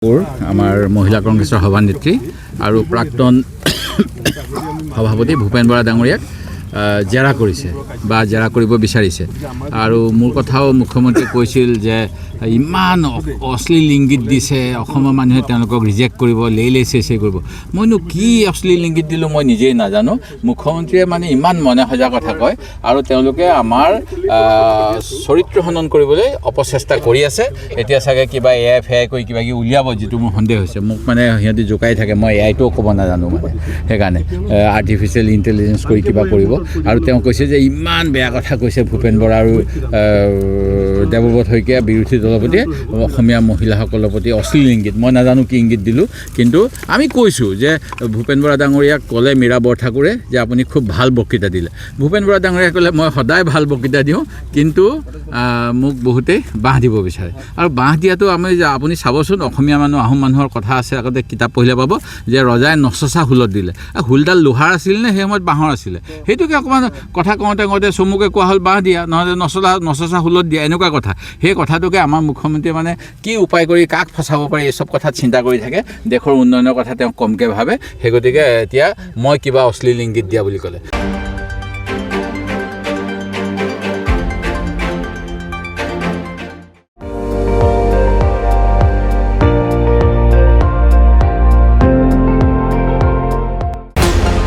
আমাৰ মহিলা কংগ্ৰেছৰ সভানেত্ৰী আৰু প্ৰাক্তন সভাপতি ভূপেন বৰা ডাঙৰীয়াক জেৰা কৰিছে বা জেৰা কৰিব বিচাৰিছে আৰু মোৰ কথাও মুখ্যমন্ত্ৰী কৈছিল যে ইমান অশ্লীল ইংগিত দিছে অসমৰ মানুহে তেওঁলোকক ৰিজেক্ট কৰিব লেইলে চেচে কৰিব মইনো কি অশ্লীল ইংগিত দিলোঁ মই নিজেই নাজানো মুখ্যমন্ত্ৰীয়ে মানে ইমান মনে সজা কথা কয় আৰু তেওঁলোকে আমাৰ চৰিত্ৰ হনন কৰিবলৈ অপচেষ্টা কৰি আছে এতিয়া চাগে কিবা এআই ফেআই কৰি কিবা কিবি উলিয়াব যিটো মোৰ সন্দেহ হৈছে মোক মানে সিহঁতি জোকাই থাকে মই এআইটোও ক'ব নাজানো মানে সেইকাৰণে আৰ্টিফিচিয়েল ইণ্টেলিজেঞ্চ কৰি কিবা কৰিব আৰু তেওঁ কৈছে যে ইমান বেয়া কথা কৈছে ভূপেন বৰা আৰু দেৱব্ৰত শইকীয়া বিৰোধী দলৰ প্ৰতি অসমীয়া মহিলাসকলৰ প্ৰতি অশ্লীল ইংগিত মই নাজানো কি ইংগিত দিলোঁ কিন্তু আমি কৈছোঁ যে ভূপেন বৰা ডাঙৰীয়াক ক'লে মীৰা বৰঠাকুৰে যে আপুনি খুব ভাল বক্তৃতা দিলে ভূপেন বৰা ডাঙৰীয়াই ক'লে মই সদায় ভাল বক্তৃতা দিওঁ কিন্তু মোক বহুতেই বাঁহ দিব বিচাৰে আৰু বাঁহ দিয়াটো আপুনি চাবচোন অসমীয়া মানুহ আহোম মানুহৰ কথা আছে আগতে কিতাপ পঢ়িলে পাব যে ৰজাই নচচা হুলত দিলে হুলডাল লোহাৰ আছিল নে সেই সময়ত বাঁহৰ আছিলে সেইটোকে অকণমান কথা কওঁতে চমুকে কোৱা হ'ল বাঁহ দিয়া নহ'লে নচচা হুলত দিয়া এনেকুৱা কথা সেই কথাটোকে আমাৰ মুখ্যমন্ত্ৰীয়ে মানে কি উপায় কৰি কাক ফচাব পাৰি এই চব কথা চিন্তা কৰি থাকে দেশৰ উন্নয়নৰ কথা তেওঁ কমকৈ ভাবে সেই গতিকে এতিয়া মই কিবা অশ্লীল ইংগিত দিয়া বুলি ক'লে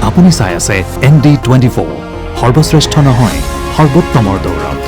আপুনি চাই আছে ND24 সৰ্বশ্ৰেষ্ঠ নহয় সৰ্বোত্তমৰ দৌৰত